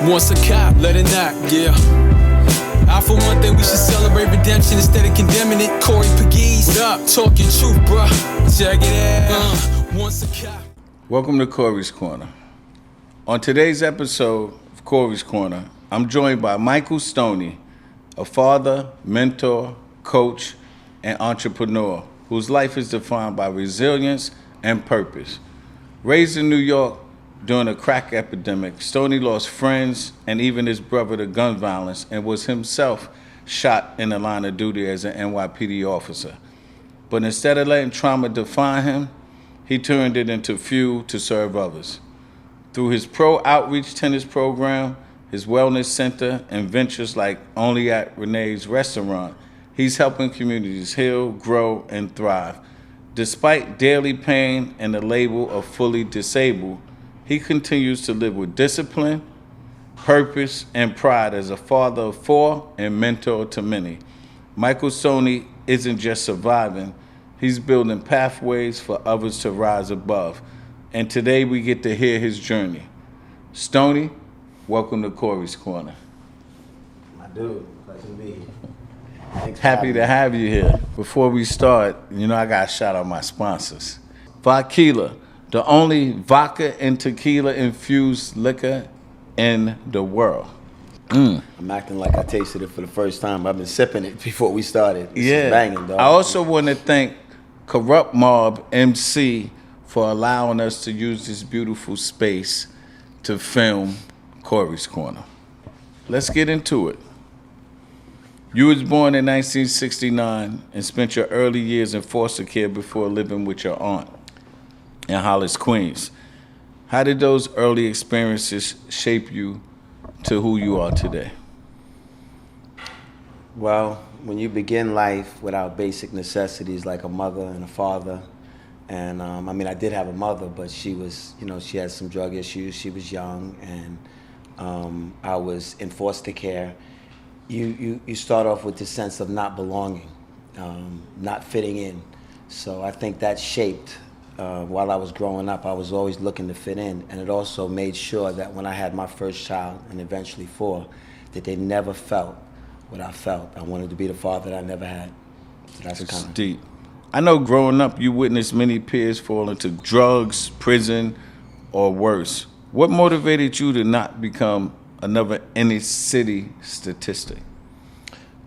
Once a cop, let it knock, yeah. For one thing, we should celebrate redemption instead of condemning it. Corey Pegues, what up? Talk your truth, bruh. Check it out. Once a cop. Welcome to Corey's Corner. On today's episode of Corey's Corner, I'm joined by Michael Stoney, a father, mentor, coach, and entrepreneur whose life is defined by resilience and purpose. Raised in New York during a crack epidemic, Stoney lost friends and even his brother to gun violence and was himself shot in the line of duty as an NYPD officer. But instead of letting trauma define him, he turned it into fuel to serve others. Through his pro outreach tennis program, his wellness center, and ventures like Only at Renee's restaurant, he's helping communities heal, grow, and thrive. Despite daily pain and the label of fully disabled, he continues to live with discipline, purpose, and pride as a father of four and mentor to many. Michael Stoney isn't just surviving, he's building pathways for others to rise above. And today we get to hear his journey. Stoney, welcome to Corey's Corner. My dude, pleasure to be here. Thanks for Happy to have you here. Before we start, I got to shout out my sponsors. Vodka, the only vodka and tequila infused liquor in the world. I'm acting like I tasted it for the first time. I've been sipping it before we started. This is banging, dog. I also want to thank Corrupt Mob MC for allowing us to use this beautiful space to film Corey's Corner. Let's get into it. You was born in 1969 and spent your early years in foster care before living with your aunt in Hollis, Queens. How did those early experiences shape you to who you are today? Well, when you begin life without basic necessities like a mother and a father, and I did have a mother, but she was, she had some drug issues. She was young, and I was in foster care. You start off with this sense of not belonging, not fitting in. So I think that shaped, while I was growing up, I was always looking to fit in. And it also made sure that when I had my first child, and eventually four, that they never felt what I felt. I wanted to be the father that I never had. So that's kind of deep. I know growing up, you witnessed many peers fall into drugs, prison, or worse. What motivated you to not become another inner city statistic?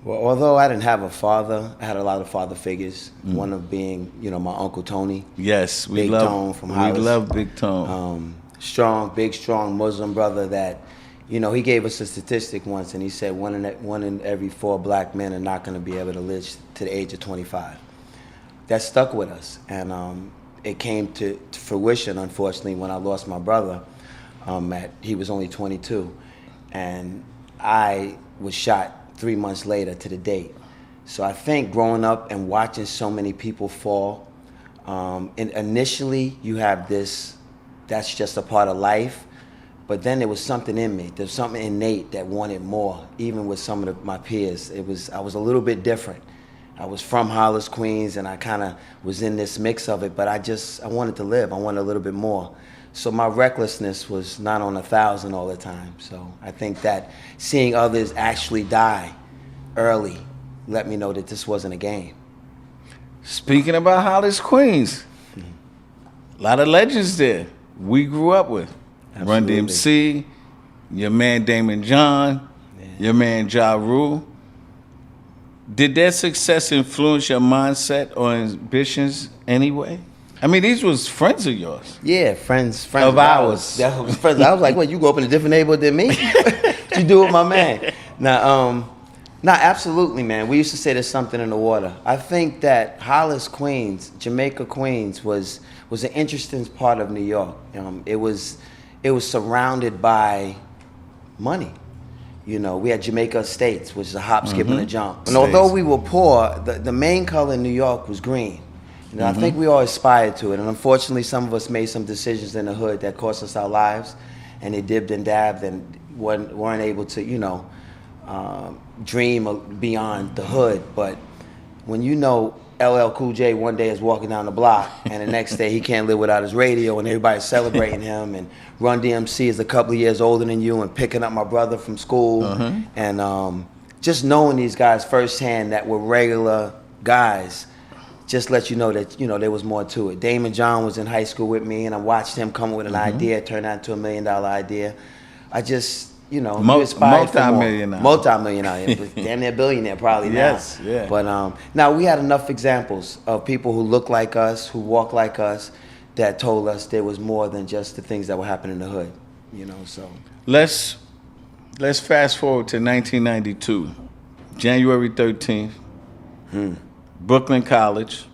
Well, although I didn't have a father, I had a lot of father figures. One of being, my Uncle Tony. Yes, Big Tone from Hollis. We love Big Tone. Big, strong Muslim brother that, he gave us a statistic once, and he said one in every four black men are not going to be able to live to the age of 25. That stuck with us, and it came to fruition, unfortunately, when I lost my brother. He was only 22, and I was shot 3 months later to the date. So I think growing up and watching so many people fall, and initially you have this, that's just a part of life, but then there was something in me. There's something innate that wanted more, even with some of my peers. I was a little bit different. I was from Hollis, Queens, and I kind of was in this mix of it, but I wanted to live. I wanted a little bit more. So my recklessness was not on 1,000 all the time. So I think that seeing others actually die early let me know that this wasn't a game. Speaking about Hollis, Queens, a lot of legends there we grew up with. Absolutely. Run DMC, your man Damon John, your man Ja Rule. Did their success influence your mindset or ambitions anyway? These was friends of yours. Yeah, friends of ours. I was like, what, you grew up in a different neighborhood than me? What you do with my man? Now, absolutely, man. We used to say there's something in the water. I think that Hollis, Queens, Jamaica, Queens was an interesting part of New York. It was surrounded by money. We had Jamaica Estates, which is a hop, skip, and a jump. And although we were poor, the main color in New York was green. I think we all aspired to it, and unfortunately some of us made some decisions in the hood that cost us our lives, and they dibbed and dabbed and weren't able to, dream beyond the hood. But when LL Cool J one day is walking down the block, and the next day he can't live without his radio, and everybody's celebrating him. And Run DMC is a couple of years older than you, and picking up my brother from school, and just knowing these guys firsthand that were regular guys, just let you know that there was more to it. Damon John was in high school with me, and I watched him come up with an idea, turn out into $1 million idea. I just multi-millionaire, damn near billionaire probably now. Yes, yeah. But now we had enough examples of people who look like us, who walk like us, that told us there was more than just the things that were happening in the hood. So let's fast forward to 1992, January 13th, Brooklyn College.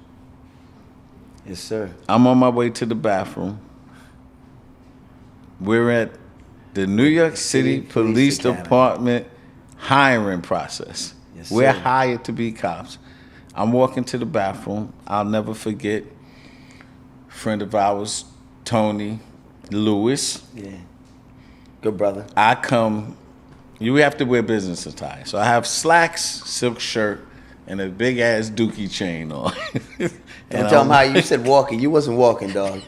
Yes, sir. I'm on my way to the bathroom. We're at the New York City Police Department hiring process. Yes, We're sir. hired to be cops. I'm walking to the bathroom. I'll never forget, a friend of ours, Tony Lewis. Yeah. Good brother. I come, you have to wear business attire. So I have slacks, silk shirt, and a big ass dookie chain on. Don't tell him how you said walking. You wasn't walking, dog.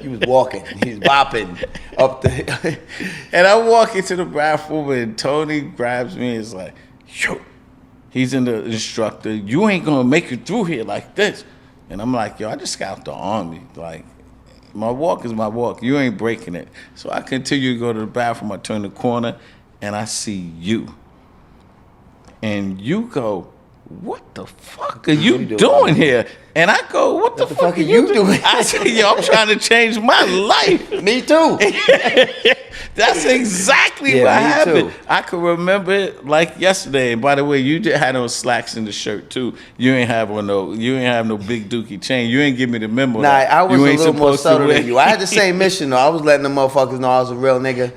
You was walking. He was bopping up the. And I walk into the bathroom and Tony grabs me and is like, yo, he's in the instructor. You ain't gonna make it through here like this. And I'm like, yo, I just got out the army. Like, my walk is my walk. You ain't breaking it. So I continue to go to the bathroom. I turn the corner and I see you. And you go, what the fuck are you doing here? And I go, what the fuck are you doing? I said, yo, I'm trying to change my life. Me too. That's exactly what happened. Too. I can remember it like yesterday. And by the way, you had on slacks in the shirt too. You ain't have no big dookie chain. You ain't give me the memo. Nah, I was a little more subtle than you. I had the same mission though. I was letting the motherfuckers know I was a real nigga.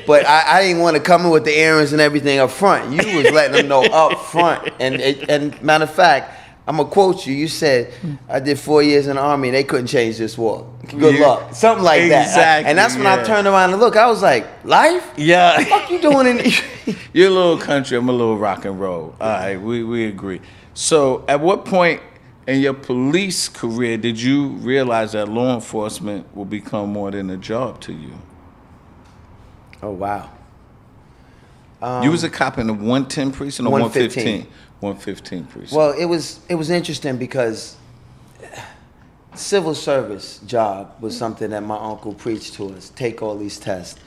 But I didn't want to come in with the earrings and everything up front. You was letting them know up front. And matter of fact, I'm going to quote you. You said, I did 4 years in the Army and they couldn't change this war. Good luck. Something like that. Exactly. And that's when I turned around and looked. I was like, life? Yeah. What the fuck you doing in You're a little country. I'm a little rock and roll. All right, we agree. So at what point in your police career did you realize that law enforcement will become more than a job to you? Oh, wow. You was a cop in the 110 precinct or 115? 115 precinct. Well, it was interesting because civil service job was something that my uncle preached to us. Take all these tests.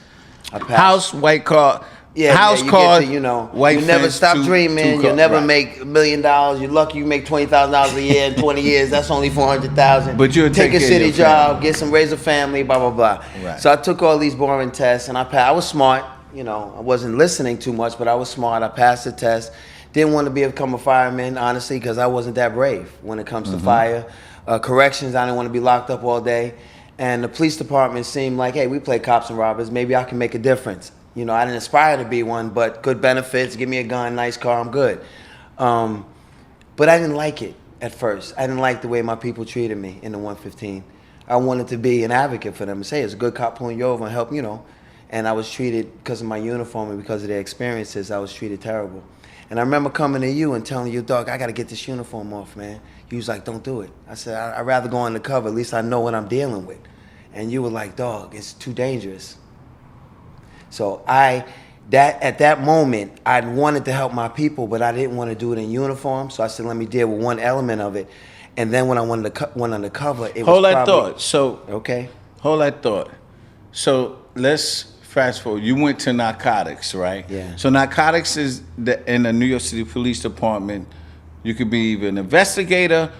I passed. House, white car. House you car. Get to, white you never stop dreaming. You'll never make $1 million. You're lucky you make $20,000 a year in 20 years. That's only $400,000. But you'll take a city job, get some, raise a family, blah blah blah. Right. So I took all these boring tests and I passed. I was smart. I wasn't listening too much, but I was smart. I passed the test. Didn't want to become a fireman, honestly, because I wasn't that brave when it comes to fire. Corrections, I didn't want to be locked up all day. And the police department seemed like, hey, we play cops and robbers. Maybe I can make a difference. I didn't aspire to be one, but good benefits, give me a gun, nice car, I'm good. But I didn't like it at first. I didn't like the way my people treated me in the 115. I wanted to be an advocate for them and say, it's a good cop pulling you over and help, And I was treated, because of my uniform and because of their experiences, I was treated terrible. And I remember coming to you and telling you, dog, I got to get this uniform off, man. You was like, don't do it. I said, I'd rather go undercover. At least I know what I'm dealing with. And you were like, dog, it's too dangerous. So at that moment, I wanted to help my people, but I didn't want to do it in uniform. So I said, let me deal with one element of it. And then when I went undercover, it was Hold that thought. Hold that thought. So let's fast forward. You went to narcotics, right? Yeah. So narcotics is in the New York City Police Department. You could be either an investigator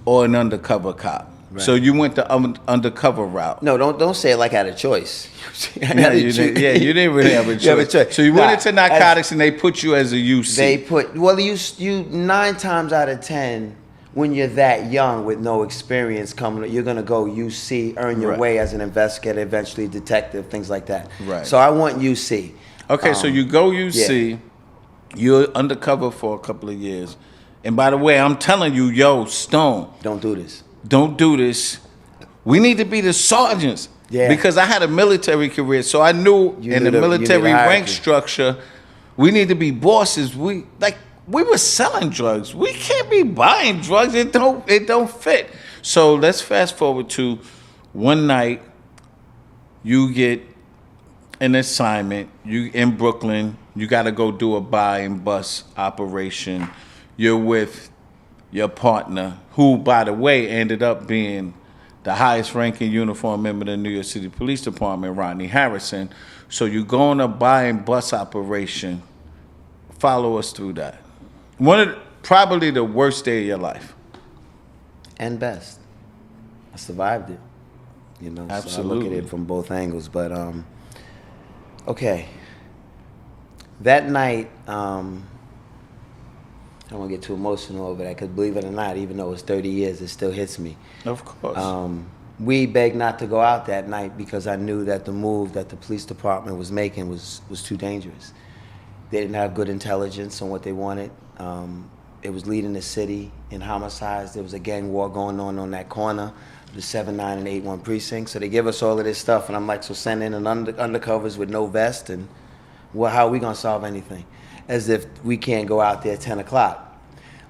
or an undercover cop. Right. So you went the undercover route. No, don't say it like I had a choice. You didn't really have a choice. So you went into narcotics and they put you as a UC. You 9 times out of 10, when you're that young with no experience coming, you're gonna go UC, earn your way as an investigator, eventually detective, things like that. Right. So I want UC. Okay, so you go UC, you're undercover for a couple of years. And by the way, I'm telling you, yo, Stone. Don't do this. Don't do this. We need to be the sergeants. Yeah. Because I had a military career, so I knew in the military rank structure, we need to be bosses. we were selling drugs. We can't be buying drugs. It don't fit. So let's fast forward to one night. You get an assignment. You in Brooklyn. You got to go do a buy and bus operation. You're with your partner, who, by the way, ended up being the highest ranking uniformed member of the New York City Police Department, Rodney Harrison. So you go on a buy and bus operation. Follow us through that. Probably the worst day of your life. And best. I survived it. You know, Absolutely. So I look at it from both angles. But okay. That night, I don't want to get too emotional over that, because believe it or not, even though it's 30 years, it still hits me. Of course. We begged not to go out that night because I knew that the move that the police department was making was too dangerous. They didn't have good intelligence on what they wanted. It was leading the city in homicides. There was a gang war going on that corner, the 7-9 and 8-1 precinct. So they give us all of this stuff, and I'm like, so send in an undercovers with no vest, and well, how are we gonna solve anything? As if we can't go out there at 10 o'clock.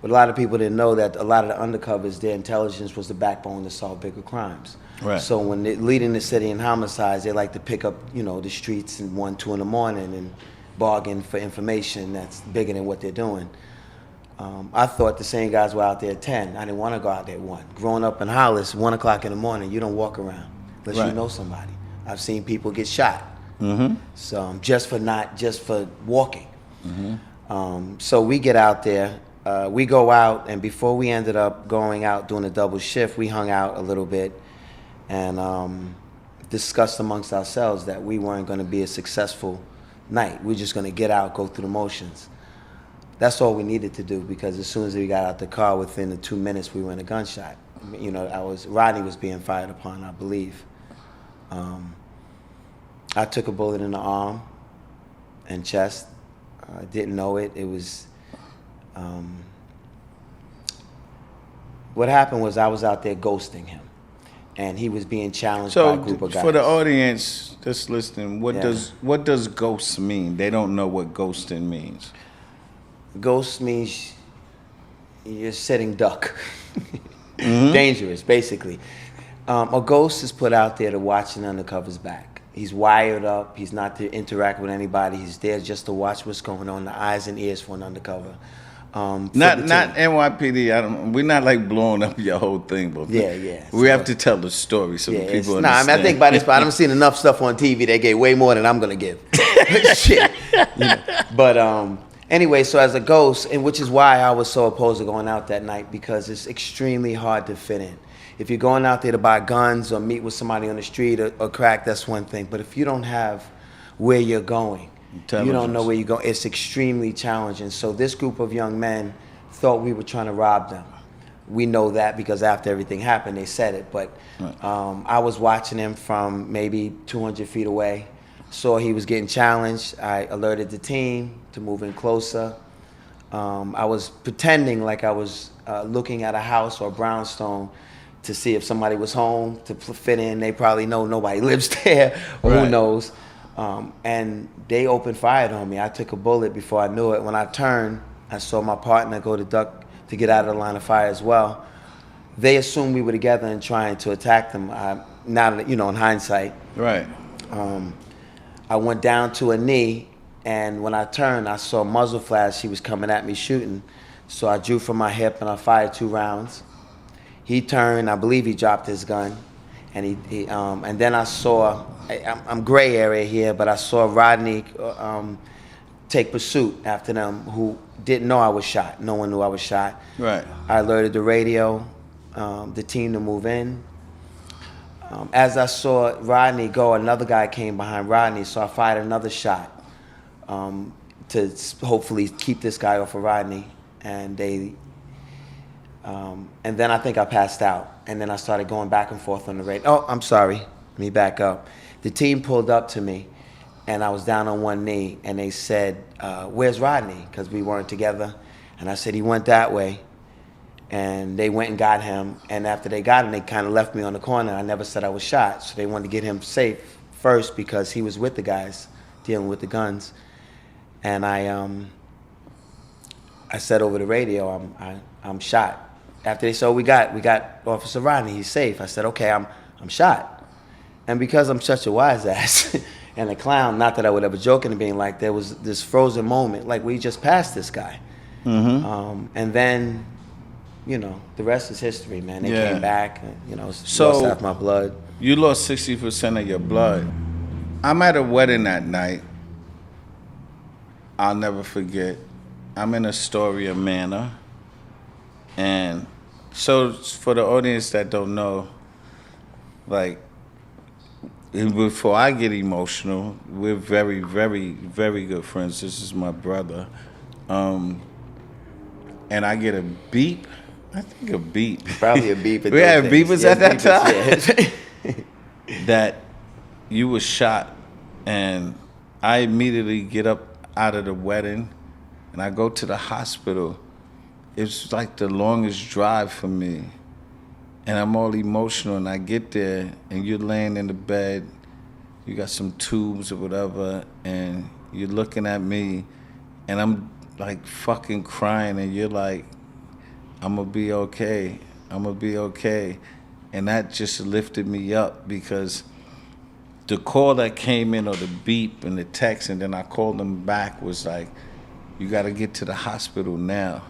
But a lot of people didn't know that a lot of the undercovers, their intelligence was the backbone to solve bigger crimes. Right. So when they're leading the city in homicides, they like to pick up, the streets in 1, 2 in the morning and bargain for information that's bigger than what they're doing. I thought the same guys were out there at 10. I didn't want to go out there at 1. Growing up in Hollis, 1 o'clock in the morning, you don't walk around unless Right. you know somebody. I've seen people get shot. Mm-hmm. So just for walking. Mm-hmm. So we get out there. We go out, and before we ended up going out doing a double shift, we hung out a little bit and discussed amongst ourselves that we weren't going to be a successful night. We're just going to get out, go through the motions. That's all we needed to do, because as soon as we got out the car, within the 2 minutes, we were in a gunshot. Rodney was being fired upon, I believe. I took a bullet in the arm and chest. I didn't know it. It was, what happened was I was out there ghosting him, and he was being challenged by a group of guys. So for the audience that's listening, what Yeah. does ghost mean? They don't know what ghosting means. Ghost means you're sitting duck. Mm-hmm. Dangerous, basically. A ghost is put out there to watch an undercover's back. He's wired up. He's not to interact with anybody. He's there just to watch what's going on, the eyes and ears for an undercover. Not NYPD. We're not like blowing up your whole thing, but yeah. We have to tell the story so that people understand. I think by this point, I've seen enough stuff on TV. They gave way more than I'm gonna give. Shit. But anyway, so as a ghost, and which is why I was so opposed to going out that night, because it's extremely hard to fit in. If you're going out there to buy guns or meet with somebody on the street or crack, that's one thing. But if you don't have where you're going, you don't know where you're going, it's extremely challenging. So this group of young men thought we were trying to rob them. We know that because after everything happened, they said it. But I was watching him from maybe 200 feet away. Saw he was getting challenged. I alerted the team to move in closer. I was pretending like I was looking at a house or a brownstone to see if somebody was home to fit in. They probably know nobody lives there, or Right. who knows. And they opened fire on me. I took a bullet before I knew it. When I turned, I saw my partner go to duck to get out of the line of fire as well. They assumed we were together and trying to attack them. Now, in hindsight. Right. I went down to a knee, and when I turned, I saw a muzzle flash. He was coming at me shooting. So I drew from my hip and I fired 2 rounds. He turned, I believe he dropped his gun. And and then I saw, I'm gray area here, but I saw Rodney take pursuit after them, who didn't know I was shot. No one knew I was shot. Right. I alerted the radio, the team to move in. As I saw Rodney go, another guy came behind Rodney, so I fired another shot to hopefully keep this guy off of Rodney. And and then I think I passed out. And then I started going back and forth on the radio. Oh, I'm sorry. Let me back up. The team pulled up to me, and I was down on one knee, and they said, where's Rodney? Because we weren't together. And I said, he went that way. And they went and got him. And after they got him, they kind of left me on the corner. I never said I was shot. So they wanted to get him safe first because he was with the guys dealing with the guns. And I I said over the radio, I'm shot. After they said, we got Officer Rodney, he's safe. I said, okay, I'm shot. And because I'm such a wise ass and a clown, not that I would ever joke into being like, there was this frozen moment, like we just passed this guy. And then, you know, the rest is history, man. They came back, and, you know, lost half my blood. You lost 60% of your blood. I'm at a wedding that night. I'll never forget. I'm in Astoria Manor. And so for the audience that don't know, like, before I get emotional, we're very, very, very good friends. This is my brother. And I get a beep. I think a beep. Probably a beep. We had beepers at that time. That you were shot. And I immediately get up out of the wedding and I go to the hospital. It's like the longest drive for me. And I'm all emotional, and I get there, and you're laying in the bed, you got some tubes or whatever, and you're looking at me, and I'm like fucking crying, and you're like, I'm gonna be okay, I'm gonna be okay. And that just lifted me up, because the call that came in, or the beep and the text, and then I called them back, was like, you gotta get to the hospital now.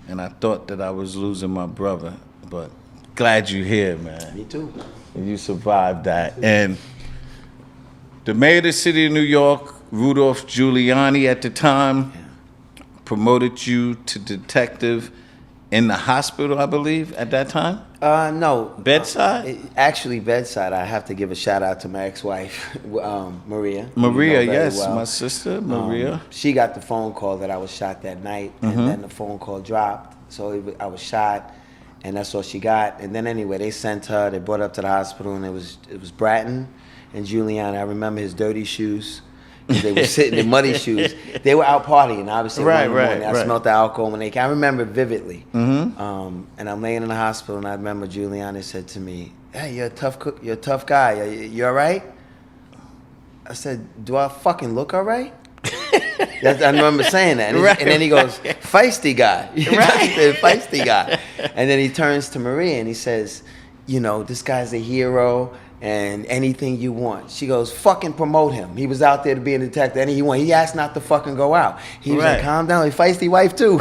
And I thought that I was losing my brother, but glad you're here, man. Me too. And you survived that. And the mayor of the city of New York, Rudolph Giuliani at the time, promoted you to detective in the hospital, I believe, at that time? No. Bedside? Actually, bedside. I have to give a shout out to my ex-wife, Maria. Maria, you know yes, well. my sister, Maria. She got the phone call that I was shot that night, and then the phone call dropped. So I was shot, and that's all she got. And then anyway, they sent her. They brought her up to the hospital, and it was Bratton and Giuliani. I remember his dirty shoes. They were sitting in muddy shoes. They were out partying, obviously. Right. I smelled the alcohol when they came. I remember it vividly. And I'm laying in the hospital, and I remember Giuliani said to me, "Hey, you're a tough guy. You all right?" I said, "Do I fucking look all right?" I remember saying that. And then he goes, "Feisty guy." Feisty guy. And then he turns to Maria and he says, "You know, this guy's a hero. And anything you want." She goes, "Fucking promote him. He was out there to be a detective. Anything you want." He asked not to fucking go out. He was like, "Calm down. He's feisty wife too."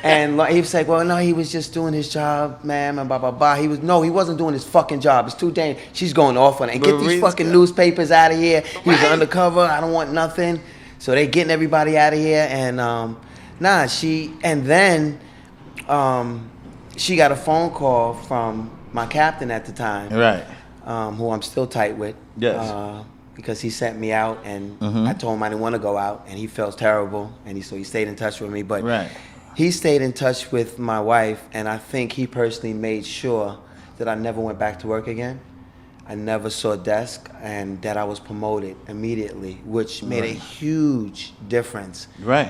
And he was like, "Well, no, he was just doing his job, ma'am, and blah, blah, blah." He wasn't doing his fucking job. It's too dangerous. She's going off on it. And get these fucking newspapers out of here. He was undercover. I don't want nothing. So they getting everybody out of here. And then she got a phone call from my captain at the time, who I'm still tight with, because he sent me out, and I told him I didn't want to go out, and he felt terrible, and so he stayed in touch with me. But he stayed in touch with my wife, and I think he personally made sure that I never went back to work again. I never saw a desk, and that I was promoted immediately, which made a huge difference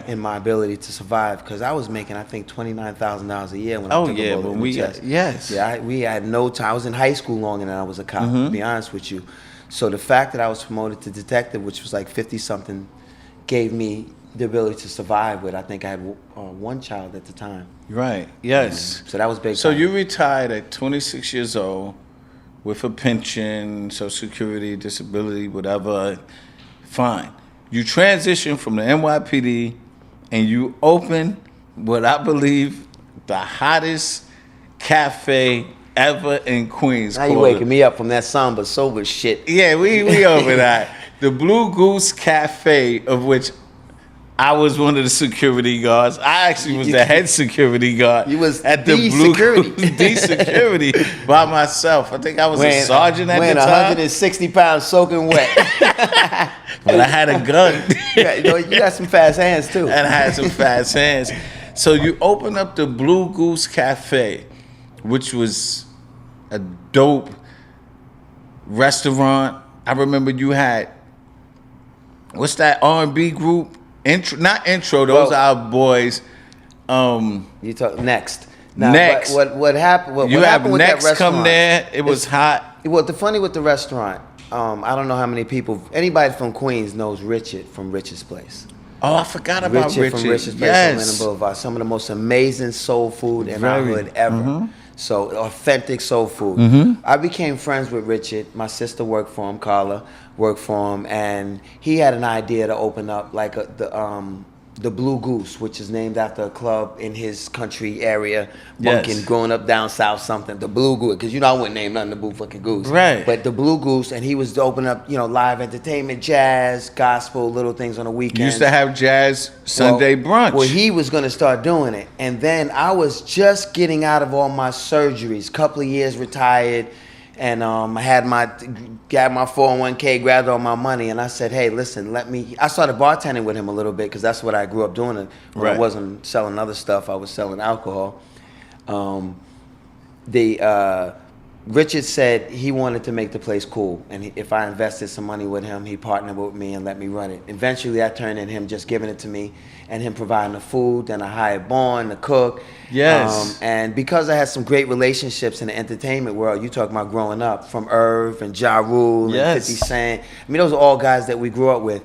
in my ability to survive, because I was making, I think, $29,000 a year when I took a bullet in the chest. We had no time. I was in high school longer than I was a cop, to be honest with you. So the fact that I was promoted to detective, which was like 50-something, gave me the ability to survive with. I think I had one child at the time. So that was big. So you retired at 26 years old, with a pension, Social Security, disability, whatever, fine. You transition from the NYPD and you open what I believe the hottest cafe ever in Queens. Now you waking me up from that somber, sober shit. Yeah, we over that. The Blue Goose Cafe, of which I was one of the security guards. I actually was the head security guard. You was at the Blue Goose security by myself. I think I was a sergeant at the time. 160 pounds soaking wet. But I had a gun. You got some fast hands too. And I had some fast hands. So you open up the Blue Goose Cafe, which was a dope restaurant. I remember you had, what's that R&B group? Not intro. Those are our boys. You talk next. Now, Next. What happened? What you happened have with Next that restaurant? come there. It was hot. Well, the funny with the restaurant, I don't know how many people. Anybody from Queens knows Richard from Richard's Place. Oh, I forgot about Richard. From Richard's Place on Linden Boulevard. Some of the most amazing soul food in our hood ever. So authentic soul food. I became friends with Richard. My sister worked for him, Carla worked for him, and he had an idea to open up like the Blue Goose, which is named after a club in his country area. Bunkin, growing up down south, something. The Blue Goose, because I wouldn't name nothing the Blue fucking Goose. Right. But the Blue Goose, and he was to open up, live entertainment, jazz, gospel, little things on the weekends. You used to have jazz Sunday brunch. Well, he was going to start doing it. And then I was just getting out of all my surgeries, couple of years retired, and I got my 401k, grabbed all my money, and I said, hey, listen, I started bartending with him a little bit because that's what I grew up doing. When I wasn't selling other stuff, I was selling alcohol. Richard said he wanted to make the place cool, and if I invested some money with him, he partnered with me and let me run it. Eventually, that turned into him just giving it to me and him providing the food. Then I hired Born, the cook. Yes. And because I had some great relationships in the entertainment world, you talking about growing up, from Irv and Ja Rule and 50 Cent. I mean, those are all guys that we grew up with.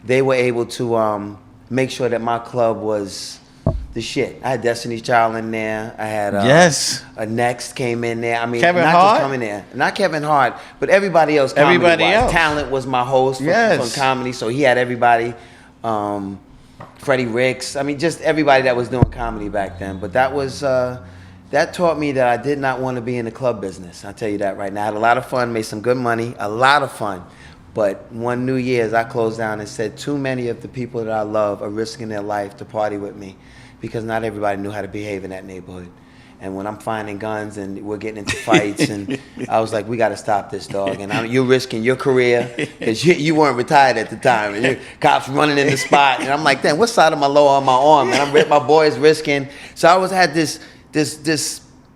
They were able to make sure that my club was the shit. I had Destiny's Child in there. I had a Next came in there. I mean, Kevin not Hart? just coming there. Not Kevin Hart, but everybody else. Everybody else. Talent was my host from comedy, so he had everybody. Freddie Ricks. I mean, just everybody that was doing comedy back then. But that was that taught me that I did not want to be in the club business. I'll tell you that right now. I had a lot of fun, made some good money, a lot of fun. But one New Year's, I closed down and said, too many of the people that I love are risking their life to party with me, because not everybody knew how to behave in that neighborhood. And when I'm finding guns and we're getting into fights, and I was like, we got to stop this, dog. And you're risking your career, because you weren't retired at the time. And cops running in the spot. And I'm like, damn, what side of my lower on my arm? And my boys risking. So I always had this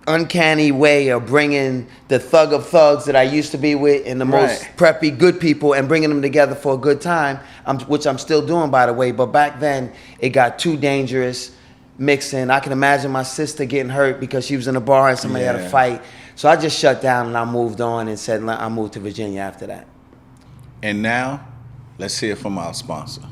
uncanny way of bringing the thug of thugs that I used to be with and the most preppy good people and bringing them together for a good time, which I'm still doing, by the way. But back then, it got too dangerous. Mixing. I can imagine my sister getting hurt because she was in a bar and somebody had a fight. So I just shut down and I moved on and said I moved to Virginia after that. And now, let's hear from our sponsor.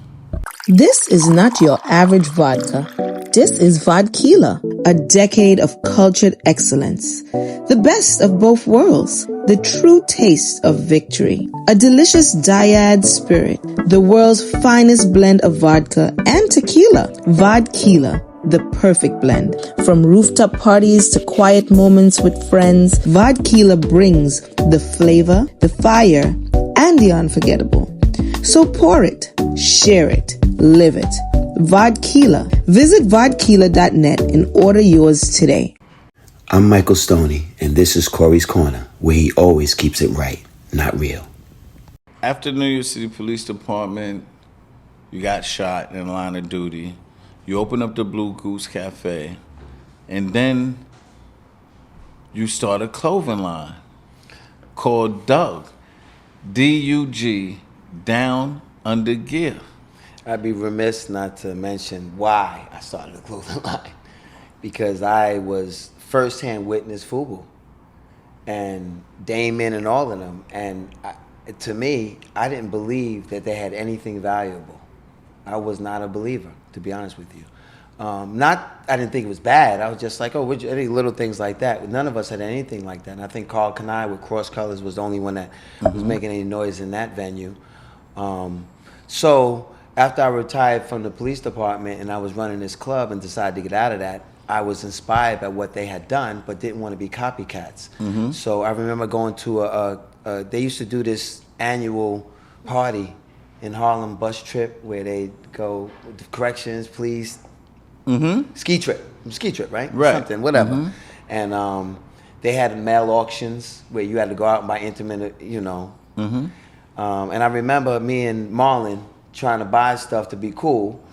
This is not your average vodka. This is Vodkila, a decade of cultured excellence. The best of both worlds, the true taste of victory. A delicious dyad spirit, the world's finest blend of vodka and tequila. Vodkila, the perfect blend. From rooftop parties to quiet moments with friends, Vodkila brings the flavor, the fire, and the unforgettable. So pour it, share it, live it. Vodkila. Visit vodkila.net and order yours today. I'm Michael Stoney, and this is Corey's Corner, where he always keeps it right, not real. After New York City Police Department, you got shot in line of duty. You open up the Blue Goose Cafe, and then you start a clothing line called Doug, D-U-G, Down Under Gear. I'd be remiss not to mention why I started a clothing line, because I was firsthand witness FUBU and Damon and all of them, and to me, I didn't believe that they had anything valuable. I was not a believer, to be honest with you. I didn't think it was bad. I was just like, any little things like that. None of us had anything like that. And I think Carl Kanai with Cross Colors was the only one that was making any noise in that venue. So after I retired from the police department and I was running this club and decided to get out of that, I was inspired by what they had done, but didn't want to be copycats. So I remember going to they used to do this annual party in Harlem, bus trip, where they go, corrections, please, ski trip, right? Something, whatever. And they had mail auctions where you had to go out and buy intimate, And I remember me and Marlon trying to buy stuff to be cool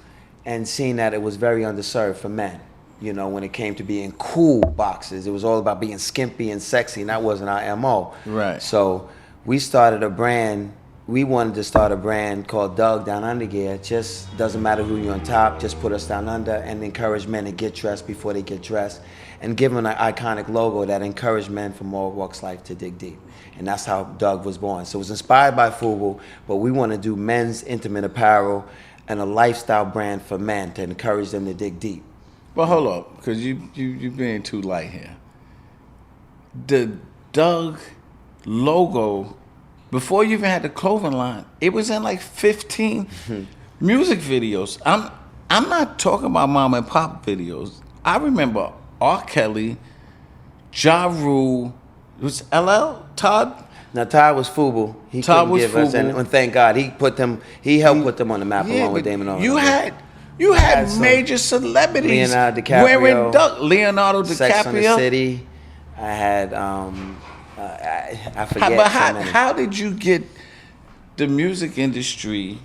and seeing that it was very underserved for men. When it came to being cool boxes, it was all about being skimpy and sexy, and that wasn't our MO. Right. So we started a brand. We wanted to start a brand called Doug Down Under Gear. Just doesn't matter who you're on top, just put us down under and encourage men to get dressed before they get dressed, and give them an iconic logo that encouraged men from all walks of life to dig deep. And that's how Doug was born. So it was inspired by FUBU, but we want to do men's intimate apparel and a lifestyle brand for men to encourage them to dig deep. Well, hold up, because you being too light here. The Doug logo, before you even had the clothing line, it was in like 15 music videos. I'm not talking about mom and pop videos. I remember R. Kelly, Ja Rule, it was LL, Todd. Now Todd was FUBU. He Todd couldn't was give us, FUBU. and thank God he helped put them on the map along with but Damon Owens. You had some major celebrities Leonardo DiCaprio, wearing Leonardo DiCaprio. Sex and the City. I had I forget. But so many. how did you get the music industry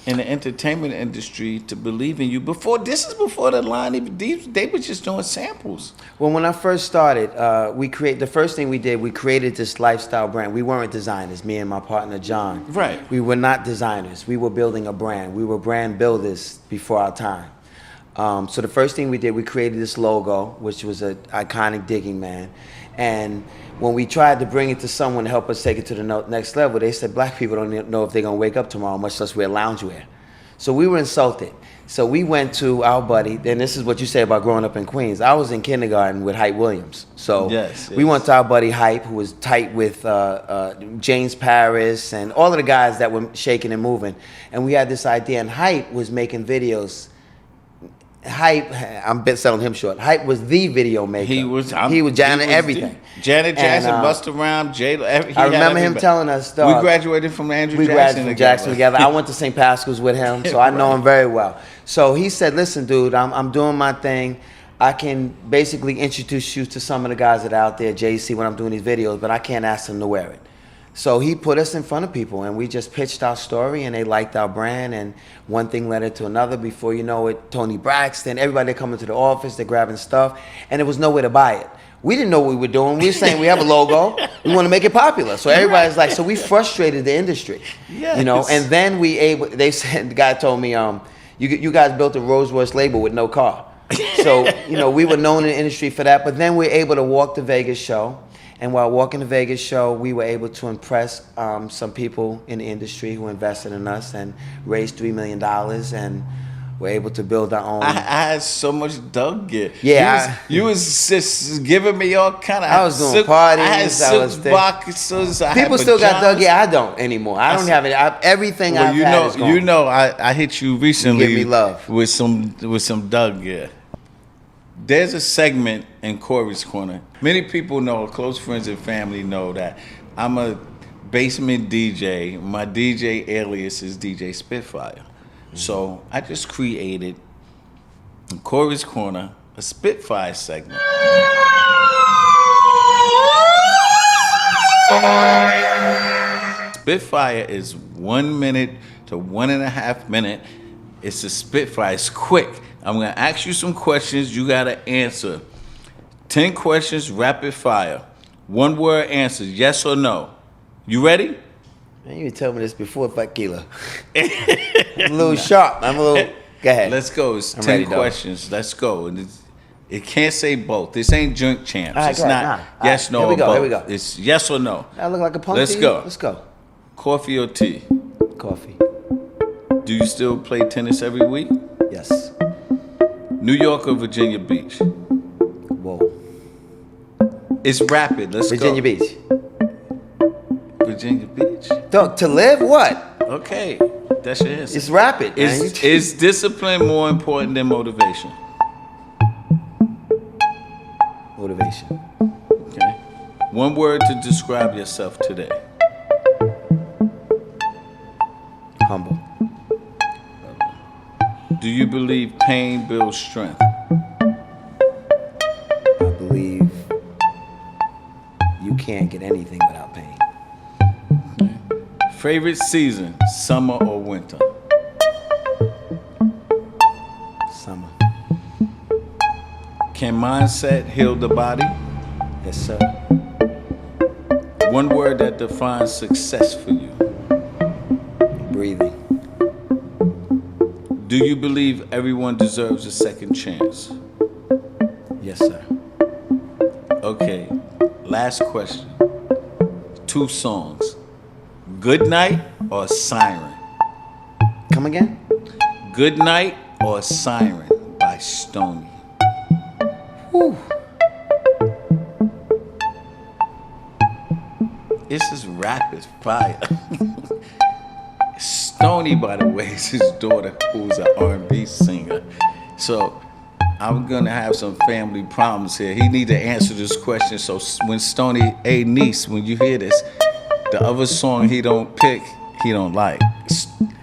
and the entertainment industry to believe in you? This is before the line. They were just doing samples. Well, when I first started, the first thing we did, we created this lifestyle brand. We weren't designers, me and my partner John. Right. We were not designers. We were building a brand. We were brand builders before our time. So the first thing we did, we created this logo, which was an iconic digging man. And when we tried to bring it to someone to help us take it to the next level, they said black people don't know if they're going to wake up tomorrow, much less wear loungewear. So we were insulted. So we went to our buddy, and this is what you say about growing up in Queens. I was in kindergarten with Hype Williams. So we went to our buddy Hype, who was tight with James Paris and all of the guys that were shaking and moving. And we had this idea, and Hype was making videos. Hype, I'm selling him short. Hype was the video maker. He was Janet everything. Janet Jackson, Busta Rhymes, J-Lo. I remember him telling us. We graduated from Andrew Jackson together. I went to St. Pascal's with him, so I know him very well. So he said, listen, dude, I'm doing my thing. I can basically introduce you to some of the guys that are out there, JC, when I'm doing these videos, but I can't ask them to wear it. So he put us in front of people, and we just pitched our story, and they liked our brand, and one thing led it to another. Before you know it, Tony Braxton, everybody coming to the office, they're grabbing stuff, and there was nowhere to buy it. We didn't know what we were doing. We were saying we have a logo, we want to make it popular. So everybody's like, so we frustrated the industry, you know. And then they said, the guy told me, you guys built a Rolls Royce label with no car. So we were known in the industry for that. But then we were able to walk the Vegas show. And while walking the Vegas show, we were able to impress some people in the industry who invested in us and raised $3 million, and were able to build our own. I had so much Doug gear. Yeah, you was just giving me all kind of. I was doing parties. I had silk boxes. People still got Doug gear. I don't anymore. I don't have it. Everything I've had is gone. I hit you recently. You give me love with some Doug gear. There's a segment in Corey's Corner. Many people know, close friends and family know that I'm a basement DJ. My DJ alias is DJ Spitfire. So I just created in Corey's Corner a Spitfire segment. Spitfire is 1 minute to 1.5 minutes. It's a Spitfire. It's quick. I'm going to ask you some questions. You got to answer. 10 questions, rapid fire. 1 word answers, yes or no. You ready? Man, you told me this before, Tequila. I'm a little sharp. Go ahead. Let's go. It's 10 questions. Let's go. It can't say both. This ain't Drink Champs. Right, it's not yes, no, here we go, both. Here we go. It's yes or no. I look like a punk. Let's go. Let's go. Coffee or tea? Coffee. Do you still play tennis every week? Yes. New York or Virginia Beach? Whoa. It's rapid. Let's Virginia go. Beach. Virginia Beach. Dog, to live what? Okay. That's your answer. It's rapid. Is discipline more important than motivation? Motivation. Okay. 1 word to describe yourself today. Humble. Do you believe pain builds strength? I believe you can't get anything without pain. Okay. Favorite season, summer or winter? Summer. Can mindset heal the body? Yes, sir. 1 word that defines success for you. Breathing. Do you believe everyone deserves a second chance? Yes, sir. Okay, last question. 2 songs. Good Night or Siren? Come again? Good Night or Siren by Stoney. Whew. This is rapid fire. Stoney, by the way, is his daughter, who's an R&B singer. So I'm gonna have some family problems here. He need to answer this question. So when Stoney, hey niece, when you hear this, the other song he don't pick, he don't like.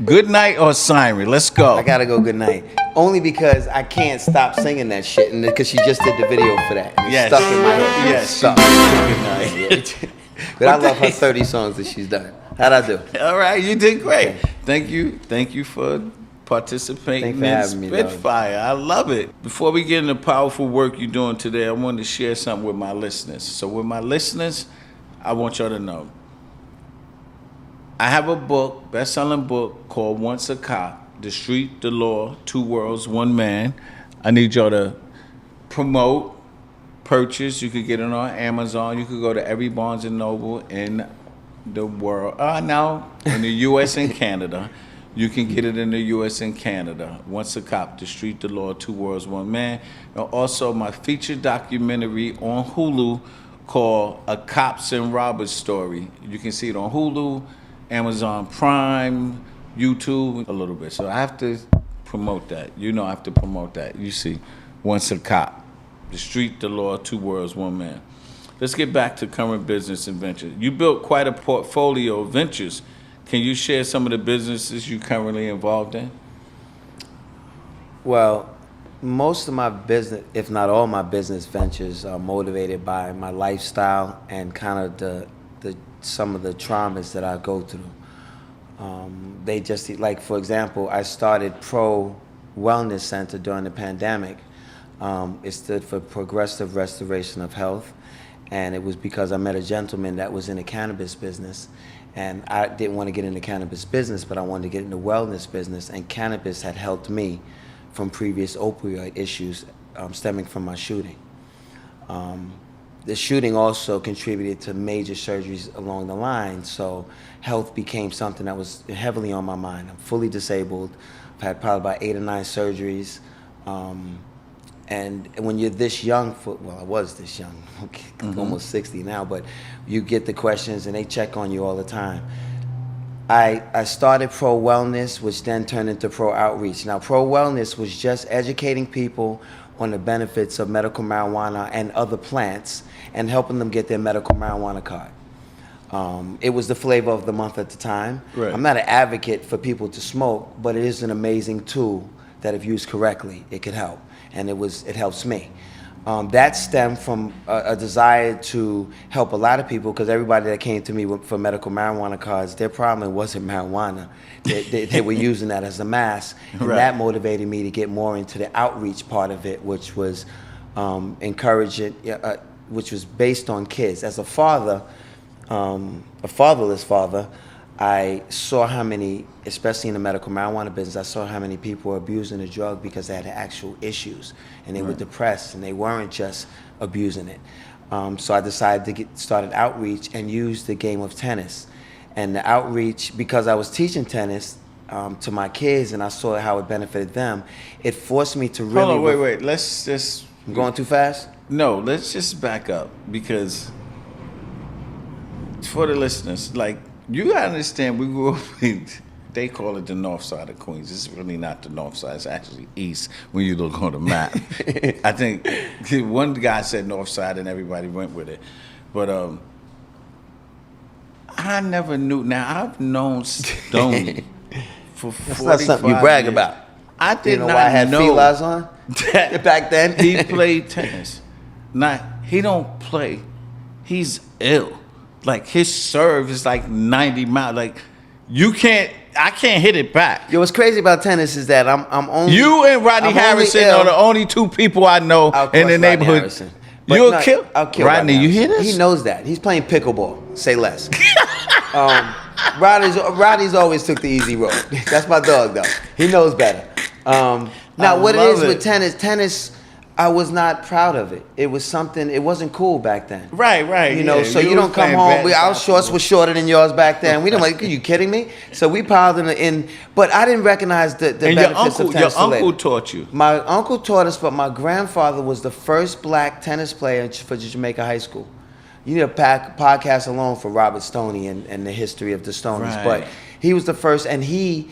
Good Night or Siren? Let's go. I gotta go Good Night. Only because I can't stop singing that shit, and because she just did the video for that. And it's stuck in my head. Yes, stuck. Good Night. But I love her 30 songs that she's done. How'd I do? All right, you did great. Thank you for participating in Spitfire. I love it. Before we get into the powerful work you're doing today, I wanted to share something with my listeners. So with my listeners, I want y'all to know, I have a book, best-selling book called Once a Cop, The Street, the Law, Two Worlds, One Man. I need y'all to promote, purchase. You could get it on Amazon. You could go to every Barnes & Noble in the world. Now, in the U.S. and Canada. You can get it in the U.S. and Canada. Once a Cop, The Street, the Law, Two Worlds, One Man. And also my featured documentary on Hulu called A Cops and Robbers Story. You can see it on Hulu, Amazon Prime, YouTube, a little bit. So I have to promote that. You know I have to promote that. You see, Once a Cop, The Street, the Law, Two Worlds, One Man. Let's get back to current business and ventures. You built quite a portfolio of ventures. Can you share some of the businesses you're currently involved in? Well, most of my business, if not all my business ventures, are motivated by my lifestyle and kind of some of the traumas that I go through. They just, like, for example, I started Pro Wellness Center during the pandemic. It stood for Progressive Restoration of Health, and it was because I met a gentleman that was in the cannabis business, and I didn't want to get in the cannabis business, but I wanted to get in the wellness business, and cannabis had helped me from previous opioid issues stemming from my shooting. The shooting also contributed to major surgeries along the line, so health became something that was heavily on my mind. I'm fully disabled. I've had probably about 8 or 9 surgeries. And when you're this young, I was this young, almost 60 now, but you get the questions and they check on you all the time. I started Pro Wellness, which then turned into Pro Outreach. Now, Pro Wellness was just educating people on the benefits of medical marijuana and other plants and helping them get their medical marijuana card. It was the flavor of the month at the time. Right. I'm not an advocate for people to smoke, but it is an amazing tool that if used correctly, it could help. And it helps me. That stemmed from a desire to help a lot of people, because everybody that came to me for medical marijuana cards, their problem wasn't marijuana. They were using that as a mask. And right. That motivated me to get more into the outreach part of it, which was encouraging, which was based on kids. As a father, a fatherless father, I saw how many, especially in the medical marijuana business, I saw how many people were abusing the drug because they had actual issues and they were depressed and they weren't just abusing it. So I decided to get started outreach and use the game of tennis. And the outreach, because I was teaching tennis to my kids and I saw how it benefited them, it forced me to really... Hold on, wait. Let's just... I'm going too fast? No, let's just back up, because for the listeners, like, you gotta understand, we grew up in, they call it the north side of Queens. It's really not the north side, it's actually east when you look on the map. I think one guy said north side and everybody went with it. But I never knew, now I've known Stoney for 45 years. That's not something you brag about. I did not know why I had felines on that back then. He played tennis. He don't play, he's ill. Like, his serve is like 90 miles. Like, I can't hit it back. Yo, what's crazy about tennis is that I'm only... You and Rodney Harrison are the only 2 people I know in the neighborhood. You'll kill Rodney, you hear this? He knows that. He's playing pickleball. Say less. Rodney's always took the easy road. That's my dog, though. He knows better. Now, what it is with tennis, I was not proud of it. It was something. It wasn't cool back then. Right. You know, so you don't come home. Our shorts were shorter than yours back then. We didn't like. Are you kidding me? So we piled in. But I didn't recognize the benefits of tennis. Your uncle taught you. My uncle taught us, but my grandfather was the first black tennis player for Jamaica High School. You need a podcast alone for Robert Stoney and the history of the Stoneys. Right. But he was the first, and he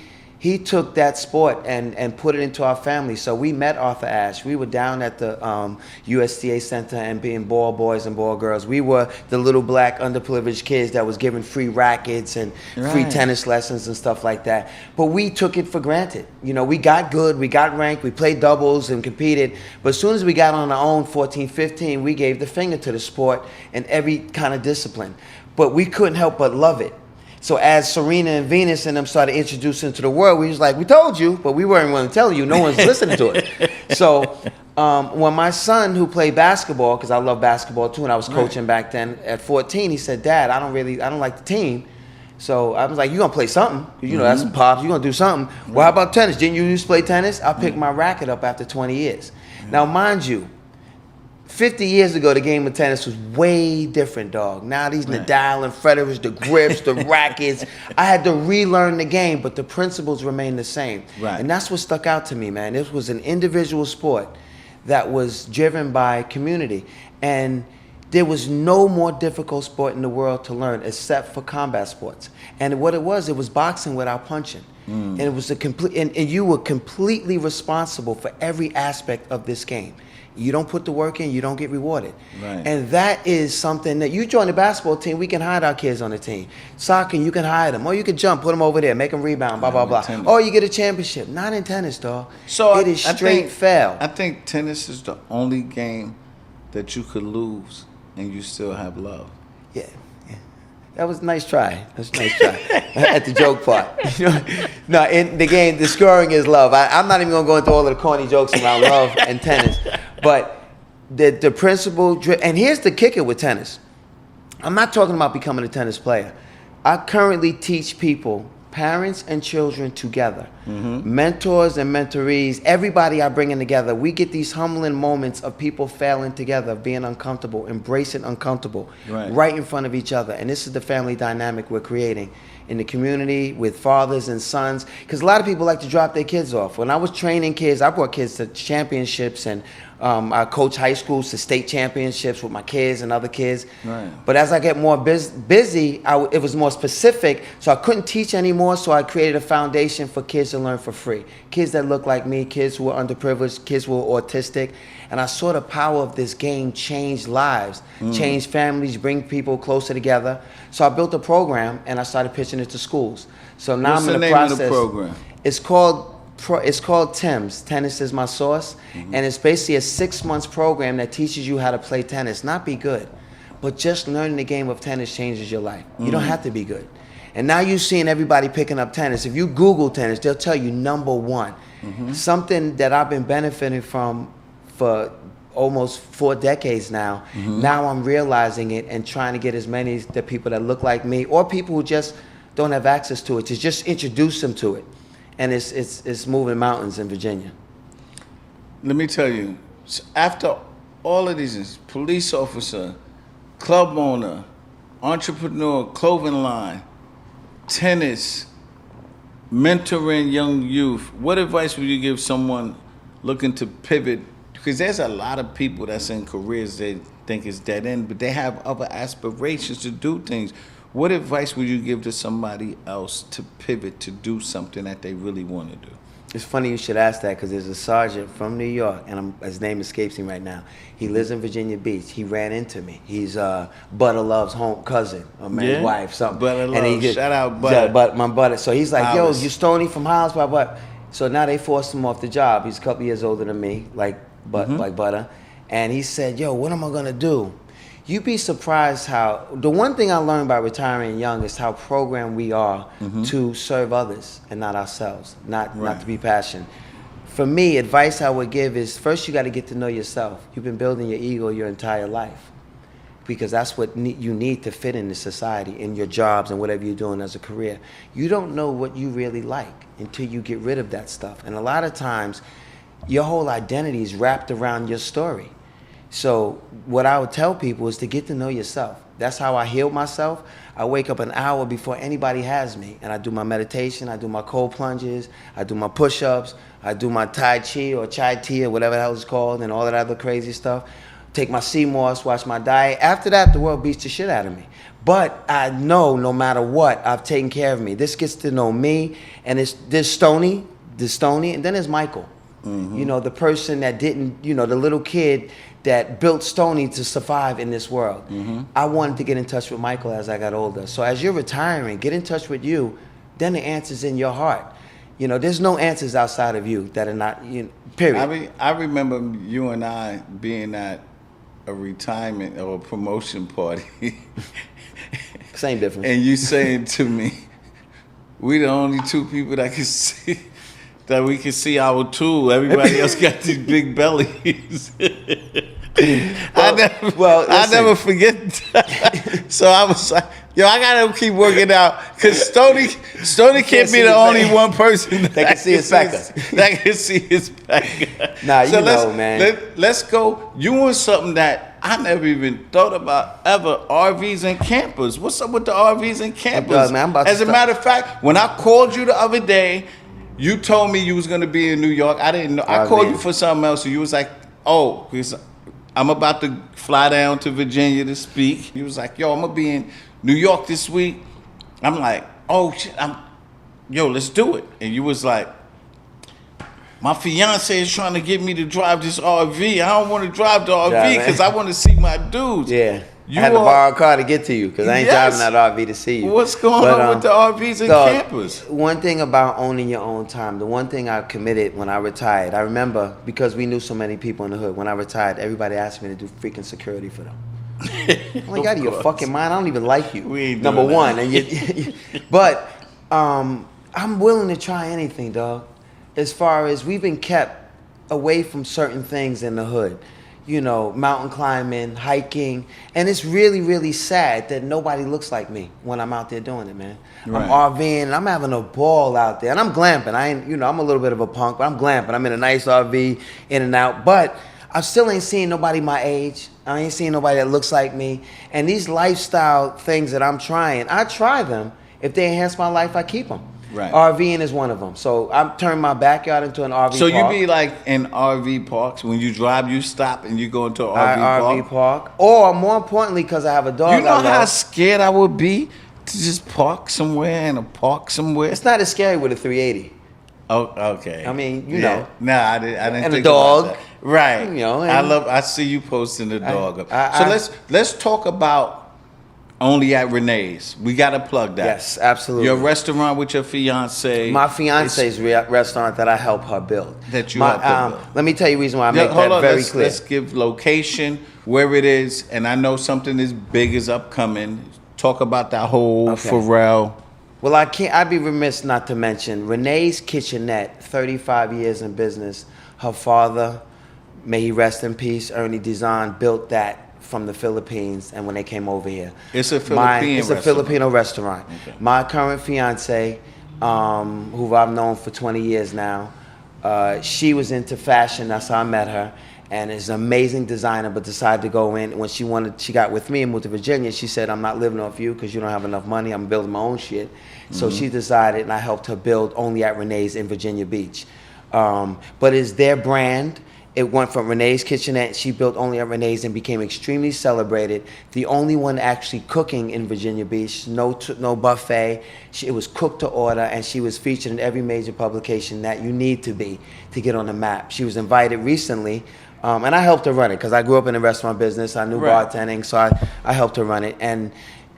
took that sport and put it into our family. So we met Arthur Ashe. We were down at the USDA Center and being ball boys and ball girls. We were the little black underprivileged kids that was given free rackets and free tennis lessons and stuff like that. But we took it for granted. You know, we got good, we got ranked, we played doubles and competed. But as soon as we got on our own, 14, 15, we gave the finger to the sport and every kind of discipline. But we couldn't help but love it. So as Serena and Venus and them started introducing to the world, we was like, we told you, but we weren't willing to tell you. No one's listening to it. So when my son, who played basketball, because I love basketball too, and I was coaching back then at 14, he said, Dad, I don't like the team. So I was like, you gonna play something? You know, that's some pops. You gonna do something? Well, how about tennis? Didn't you used to play tennis? I picked my racket up after 20 years. Now, mind you, 50 years ago, the game of tennis was way different, dog. Now these Nadal and Federer, the grips, the rackets. I had to relearn the game, but the principles remain the same. Right. And that's what stuck out to me, man. This was an individual sport that was driven by community. And there was no more difficult sport in the world to learn except for combat sports. And what it was boxing without punching. And it was and you were completely responsible for every aspect of this game. You don't put the work in, you don't get rewarded. Right. And that is something that you join the basketball team, we can hide our kids on the team. Soccer, you can hide them. Or you can jump, put them over there, make them rebound, blah, blah, blah. Or you get a championship. Not in tennis, dog. So it is straight fail. I think tennis is the only game that you could lose and you still have love. Yeah. That was a nice try. That's a nice try. At the joke part. No, in the game, the scoring is love. I'm not even going to go into all of the corny jokes around love and tennis. But the principle, and here's the kicker with tennis. I'm not talking about becoming a tennis player. I currently teach people, parents and children together, mentors and mentorees, everybody I bring in together. We get these humbling moments of people failing together, being uncomfortable, embracing uncomfortable, right in front of each other. And this is the family dynamic we're creating in the community with fathers and sons. Because a lot of people like to drop their kids off. When I was training kids, I brought kids to championships, and I coach high schools to state championships with my kids and other kids. Right. But as I get more busy, it was more specific, so I couldn't teach anymore, so I created a foundation for kids to learn for free. Kids that look like me, kids who are underprivileged, kids who are autistic. And I saw the power of this game change lives, change families, bring people closer together. So I built a program, and I started pitching it to schools. So now I'm in the process. What's the name of the program? It's called TIMS, Tennis is My Source, and it's basically a 6-month program that teaches you how to play tennis, not be good, but just learning the game of tennis changes your life. You don't have to be good. And now you're seeing everybody picking up tennis. If you Google tennis, they'll tell you #1. Something that I've been benefiting from for almost 4 decades now. Now I'm realizing it and trying to get as many of the people that look like me or people who just don't have access to it to just introduce them to it. And it's moving mountains in Virginia. Let me tell you, after all of these, police officer, club owner, entrepreneur, clothing line, tennis, mentoring young youth, what advice would you give someone looking to pivot? Because there's a lot of people that's in careers they think is dead end, but they have other aspirations to do things. What advice would you give to somebody else to pivot to do something that they really want to do? It's funny you should ask that, because there's a sergeant from New York, and his name escapes me right now. He lives in Virginia Beach. He ran into me. He's Butter Love's home cousin, or man's wife, something. Butter Love, shout out Butter. My Butter. So he's like, Hollis. yo, you Stoney from Hollis, but. So now they forced him off the job. He's a couple years older than me, like Butter. And he said, yo, what am I gonna do? You'd be surprised how, the one thing I learned by retiring young is how programmed we are to serve others and not ourselves, not to be passionate. For me, advice I would give is, first you gotta get to know yourself. You've been building your ego your entire life, because that's what you need to fit in the society, in your jobs and whatever you're doing as a career. You don't know what you really like until you get rid of that stuff. And a lot of times, your whole identity is wrapped around your story. So what I would tell people is to get to know yourself. That's how I healed myself. I wake up an hour before anybody has me, and I do my meditation, I do my cold plunges, I do my push-ups, I do my Tai Chi or Chai Tea or whatever the hell it's called, and all that other crazy stuff. Take my sea moss, watch my diet. After that, the world beats the shit out of me. But I know no matter what, I've taken care of me. This gets to know me, and there's Stoney, and then there's Michael. You know, the person that didn't, you know, the little kid that built Stoney to survive in this world. I wanted to get in touch with Michael as I got older. So as you're retiring, get in touch with you, then the answer's in your heart. You know, there's no answers outside of you that are not, you know, period. I remember you and I being at a retirement or a promotion party. Same difference. And you saying to me, we the only two people that can see, that we can see our tool. Everybody else got these big bellies. I never forget that. So I was like, yo, I gotta keep working out, because Stoney can't be the only one person that can see his back. That can see his back. Nah, you know, man. Let's go. You want something that I never even thought about ever, RVs and campers. What's up with the RVs and campers? Man, As a matter of fact, when I called you the other day, you told me you was gonna be in New York. I didn't know. I called you for something else, so you was like, oh, I'm about to fly down to Virginia to speak. He was like, yo, I'm gonna be in New York this week. I'm like, oh shit, let's do it. And you was like, my fiance is trying to get me to drive this RV. I don't want to drive the RV because I want to see my dudes. Yeah. I had to borrow a car to get to you because I ain't driving that RV to see you. What's going on with the RVs and campers? One thing about owning your own time, the one thing I committed when I retired, I remember, because we knew so many people in the hood, when I retired, everybody asked me to do freaking security for them. I'm like, out of your fucking mind, I don't even like you. We ain't Number doing one. That. But I'm willing to try anything, dog. As far as we've been kept away from certain things in the hood. You know, mountain climbing, hiking, and it's really, really sad that nobody looks like me when I'm out there doing it, man. Right. I'm RVing, and I'm having a ball out there, and I'm glamping. I'm a little bit of a punk, but I'm glamping. I'm in a nice RV, in and out, but I still ain't seeing nobody my age. I ain't seeing nobody that looks like me, and these lifestyle things that I'm trying, I try them. If they enhance my life, I keep them. Right. RVing is one of them. So I'm turning my backyard into an RV park. So you be like in RV parks, when you drive, you stop and you go into an RV park? Or more importantly, because I have a dog. You know how scared I would be to just park somewhere in a park somewhere? It's not as scary with a 380. Oh, okay. I mean, you know. Nah, I didn't and think a dog. About that. Right. You know, I see you posting the dog up. So let's talk about Only at Renee's. We got to plug that. Yes, absolutely. Your restaurant with your fiance. My fiance's restaurant that I help her build. That you help her build. Let me tell you the reason why I make that very clear. Let's give location, where it is, and I know something as big is upcoming. Talk about that whole Pharrell. Well, I'd be remiss not to mention Renee's Kitchenette, 35 years in business. Her father, may he rest in peace, Ernie Dizon, built that from the Philippines, and when they came over here. It's a Filipino restaurant. Okay. My current fiance, who I've known for 20 years now, she was into fashion. That's how I met her, and is an amazing designer, but decided to go in. When she got with me and moved to Virginia, she said, I'm not living off you because you don't have enough money. I'm building my own shit. So she decided, and I helped her build Only at Renee's in Virginia Beach. But it's their brand. It went from Renee's Kitchenette. She built Only at Renee's and became extremely celebrated. The only one actually cooking in Virginia Beach. No buffet. It was cooked to order, and she was featured in every major publication that you need to be to get on the map. She was invited recently, and I helped her run it because I grew up in the restaurant business. I knew bartending, so I helped her run it. And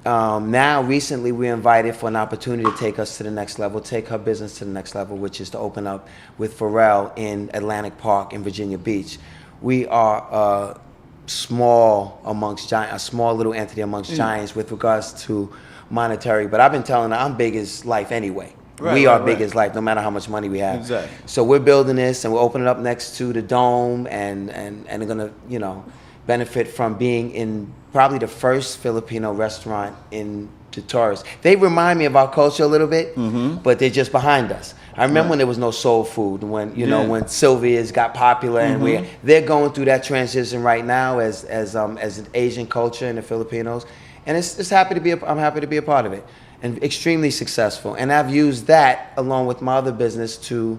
now, recently, we're invited for an opportunity to take us to the next level, take her business to the next level, which is to open up with Pharrell in Atlantic Park in Virginia Beach. We are a small little entity amongst giants with regards to monetary. But I've been telling her I'm big as life anyway. We are big as life, no matter how much money we have. Exactly. So we're building this, and we're opening up next to the Dome, and they're gonna, benefit from being in probably the first Filipino restaurant in the tourists. They remind me of our culture a little bit, but they're just behind us. I remember when there was no soul food, when when Sylvia's got popular, and they're going through that transition right now as an Asian culture and the Filipinos, and I'm happy to be a part of it, and extremely successful. And I've used that along with my other business to,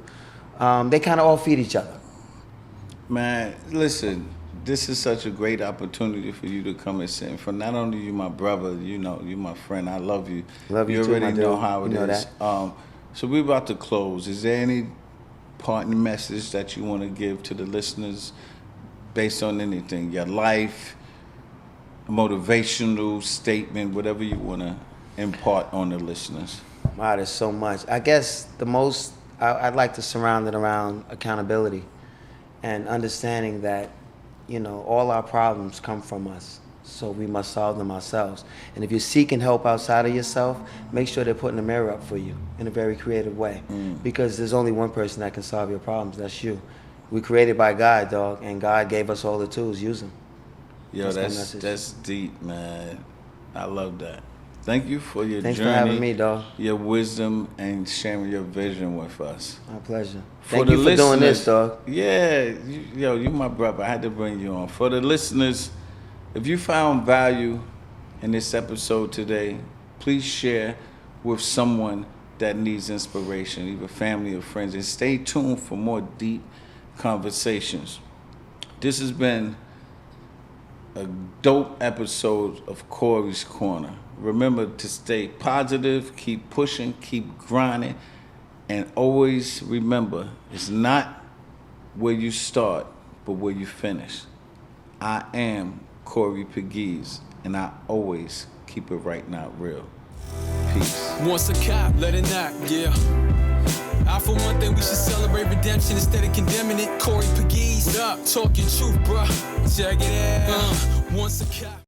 they kind of all feed each other. Man, listen, this is such a great opportunity for you to come and sit in front. Not only you my brother, you my friend. I love you. Love you you too, already my dude. know how it You know is. that. So we're about to close. Is there any parting message that you want to give to the listeners based on anything? Your life, motivational statement, whatever you want to impart on the listeners. Wow, there's so much. I guess the most, I'd like to surround it around accountability and understanding that, all our problems come from us. So we must solve them ourselves. And if you're seeking help outside of yourself, make sure they're putting a mirror up for you in a very creative way. Because there's only one person that can solve your problems. That's you. We're created by God, dog, and God gave us all the tools. Use them. Yo, that's deep, man. I love that. Thank you for your Thanks journey. for having me, dog. Your wisdom and sharing your vision with us. My pleasure. For Thank you for doing this, dog. Yeah, you my brother. I had to bring you on. For the listeners, if you found value in this episode today, please share with someone that needs inspiration, either family or friends, and stay tuned for more deep conversations. This has been a dope episode of Corey's Corner. Remember to stay positive, keep pushing, keep grinding, and always remember, it's not where you start, but where you finish. I am Corey Pegues, and I always keep it right, not real. Peace. Once a cop, let it knock, yeah. For one thing, we should celebrate redemption instead of condemning it. Corey Pegues, what up? Talk your truth, bruh. Check it out. Once a cop.